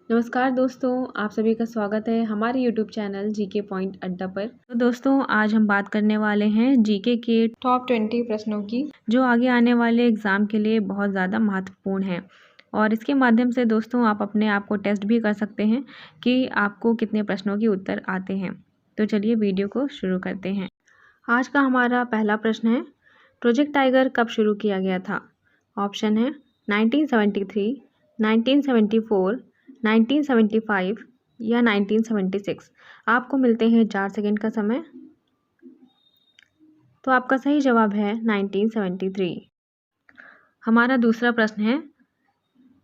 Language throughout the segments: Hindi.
नमस्कार दोस्तों, आप सभी का स्वागत है हमारे यूट्यूब चैनल जीके पॉइंट अड्डा पर। तो दोस्तों आज हम बात करने वाले हैं जीके के टॉप 20 प्रश्नों की, जो आगे आने वाले एग्ज़ाम के लिए बहुत ज़्यादा महत्वपूर्ण हैं। और इसके माध्यम से दोस्तों आप अपने आप को टेस्ट भी कर सकते हैं कि आपको कितने प्रश्नों के उत्तर आते हैं। तो चलिए वीडियो को शुरू करते हैं। आज का हमारा पहला प्रश्न है, प्रोजेक्ट टाइगर कब शुरू किया गया था? ऑप्शन है 1973, 1974, 1975 या 1976। आपको मिलते हैं 4 सेकंड का समय। तो आपका सही जवाब है 1973। हमारा दूसरा प्रश्न है,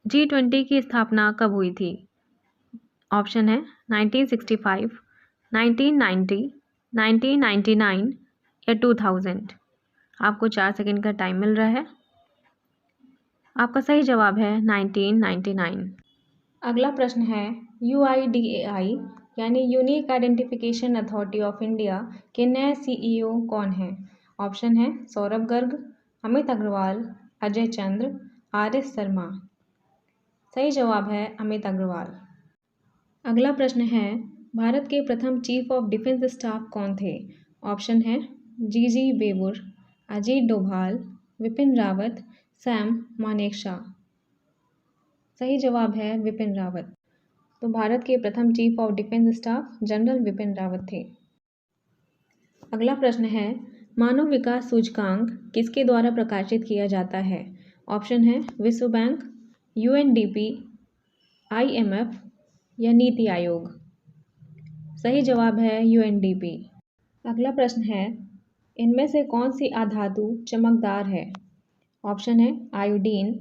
G20 की स्थापना कब हुई थी? ऑप्शन है 1965, 1990, 1999 या 2000। आपको 4 सेकंड का टाइम मिल रहा है। आपका सही जवाब है 1999। अगला प्रश्न है, UIDAI यानी unique identification authority of India के नए CEO कौन हैं? ऑप्शन है सौरभ गर्ग, अमित अग्रवाल, अजय चंद्र, RS शर्मा। सही जवाब है अमित अग्रवाल। अगला प्रश्न है, भारत के प्रथम चीफ ऑफ डिफेंस स्टाफ कौन थे? ऑप्शन है GG बेबुर, अजीत डोभाल, विपिन रावत, सैम मानेकशॉ। सही जवाब है विपिन रावत। तो भारत के प्रथम chief of defence staff general Vipin Rawat थे। अगला प्रश्न है, मानव विकास सूचकांक किसके द्वारा प्रकाशित किया जाता है? ऑप्शन है विश्व बैंक, UNDP, IMF या नीति आयोग। सही जवाब है UNDP। अगला प्रश्न है, इनमें से कौन सी अधातु चमकदार है? ऑप्शन है आयोडीन,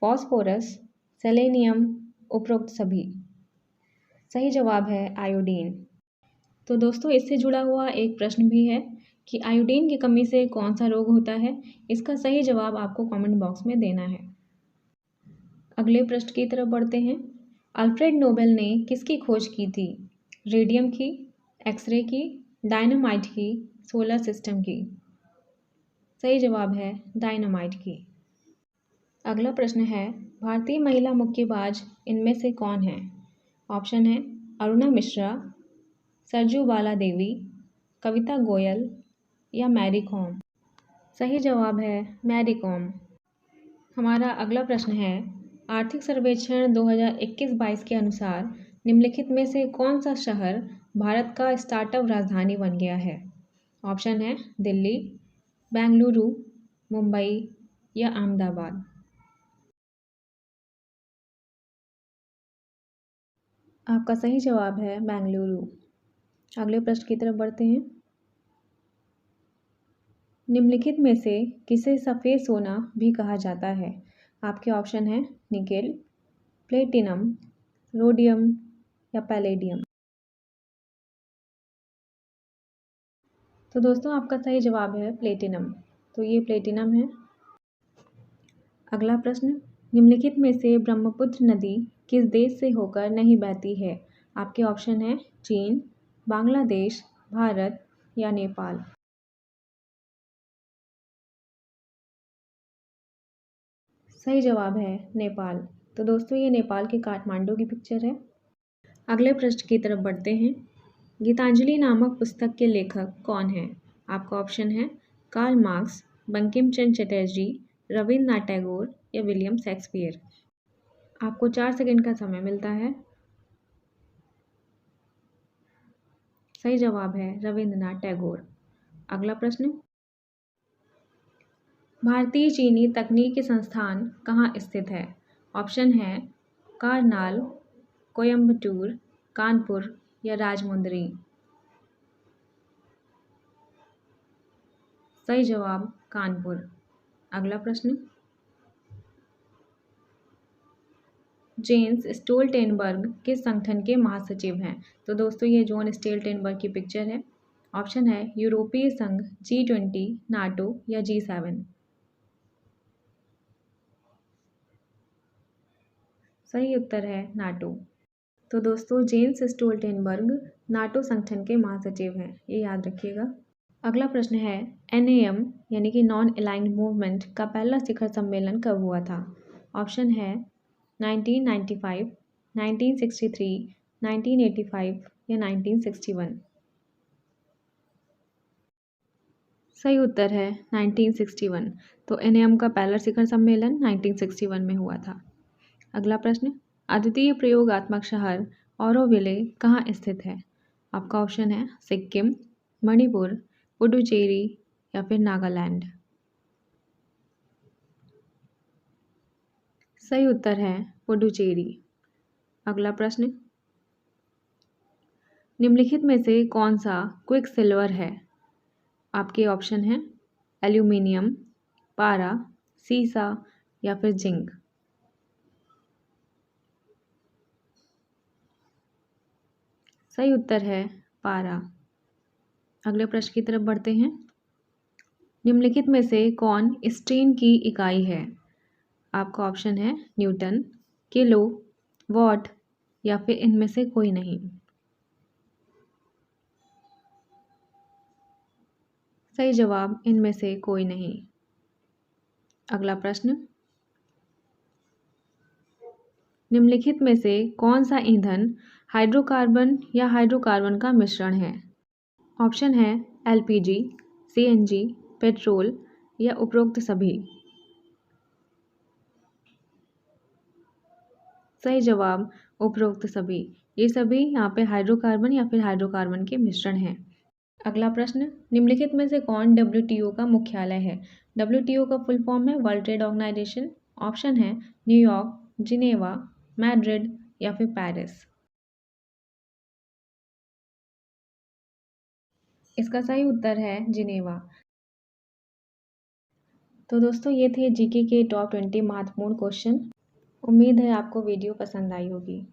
फॉस्फोरस, सेलेनियम, उपरोक्त सभी। सही जवाब है आयोडीन। तो दोस्तों इससे जुड़ा हुआ एक प्रश्न भी है कि आयोडीन की कमी से कौन सा रोग होता है? इसका सही जवाब आपको कमेंट बॉक्स में देना है। अगले प्रश्न की तरफ बढ़ते हैं। अल्फ्रेड नोबेल ने किसकी खोज की थी? रेडियम की, एक्सरे की, डायनामाइट की, सोलर सिस्टम की। सही जवाब है डायनामाइट की। अगला प्रश्न है, भारतीय महिला मुक्केबाज इनमें से कौन है? ऑप्शन है अरुणा मिश्रा, सरजू बाला देवी, कविता गोयल या मैरी कॉम। सही जवाब है मैरी कॉम। हमारा अगला प्रश्न है, आर्थिक सर्वेक्षण 2021-22 के अनुसार निम्नलिखित में से कौन सा शहर भारत का स्टार्टअप राजधानी बन गया है? ऑप्शन है दिल्ली, बेंगलुरु, मुंबई या अहमदाबाद। आपका सही जवाब है बेंगलुरु। अगले प्रश्न की तरफ बढ़ते हैं। निम्नलिखित में से किसे सफ़ेद सोना भी कहा जाता है? आपके ऑप्शन हैं निकेल, प्लेटिनम, रोडियम या पैलेडियम। तो दोस्तों आपका सही जवाब है प्लेटिनम। तो ये प्लेटिनम है। अगला प्रश्न, निम्नलिखित में से ब्रह्मपुत्र नदी किस देश से होकर नहीं बहती है? आपके ऑप्शन हैं चीन, बांग्लादेश, भारत या नेपाल। सही जवाब है नेपाल। तो दोस्तों ये नेपाल के काठमांडू की पिक्चर है। अगले प्रश्न की तरफ बढ़ते हैं। गीतांजलि नामक पुस्तक के लेखक कौन हैं? आपका ऑप्शन है कार्ल मार्क्स, बंकिम चंद्र चटर्जी, रविन्द्रनाथ टैगोर या विलियम शेक्सपियर। आपको 4 सेकंड का समय मिलता है। सही जवाब है रविन्द्रनाथ टैगोर। अगला प्रश्न, भारतीय चीनी तकनीकी संस्थान कहाँ स्थित है? ऑप्शन है कारनाल, कोयम्बटूर, कानपुर या राजमुंदरी। सही जवाब कानपुर। अगला प्रश्न, जेन्स स्टोल्टेनबर्ग किस संगठन के महासचिव हैं? तो दोस्तों ये जॉन स्टोल्टेनबर्ग की पिक्चर है। ऑप्शन है यूरोपीय संघ, G20, नाटो या G7। सही उत्तर है नाटो। तो दोस्तों जेन्स स्टोल्टेनबर्ग नाटो संगठन के महासचिव हैं, ये याद रखिएगा। अगला प्रश्न है, NAM यानी कि नॉन अलाइंड मूवमेंट का पहला शिखर सम्मेलन कब हुआ था? ऑप्शन है 1995, 1963, 1985 या 1961? सही उत्तर है 1961। तो एनएम का पहला शिखर सम्मेलन 1961 में हुआ था। अगला प्रश्न, अद्वितीय प्रयोगात्मक शहर ऑरोविले कहाँ स्थित है? आपका ऑप्शन है सिक्किम, मणिपुर, पुडुचेरी या फिर नागालैंड। सही उत्तर है पुडुचेरी। अगला प्रश्न, निम्नलिखित में से कौन सा क्विक सिल्वर है? आपके ऑप्शन हैं एल्यूमिनियम, पारा, सीसा या फिर जिंक। सही उत्तर है पारा। अगले प्रश्न की तरफ बढ़ते हैं। निम्नलिखित में से कौन स्ट्रेन की इकाई है? आपका ऑप्शन है न्यूटन, किलो, वॉट या फिर इनमें से कोई नहीं। सही जवाब इनमें से कोई नहीं। अगला प्रश्न, निम्नलिखित में से कौन सा ईंधन हाइड्रोकार्बन या हाइड्रोकार्बन का मिश्रण है? ऑप्शन है एलपीजी, सीएनजी, पेट्रोल या उपरोक्त सभी। सही जवाब उपरोक्त सभी। ये सभी यहाँ पे हाइड्रोकार्बन या फिर हाइड्रोकार्बन के मिश्रण हैं। अगला प्रश्न, निम्नलिखित में से कौन डब्ल्यूटीओ का मुख्यालय है? डब्ल्यूटीओ का फुल फॉर्म है वर्ल्ड ट्रेड ऑर्गेनाइजेशन। ऑप्शन है न्यूयॉर्क, जिनेवा, मैड्रिड या फिर पेरिस। इसका सही उत्तर है जिनेवा। तो दोस्तों ये थे जीके के टॉप 20 महत्वपूर्ण क्वेश्चन। उम्मीद है आपको वीडियो पसंद आई होगी।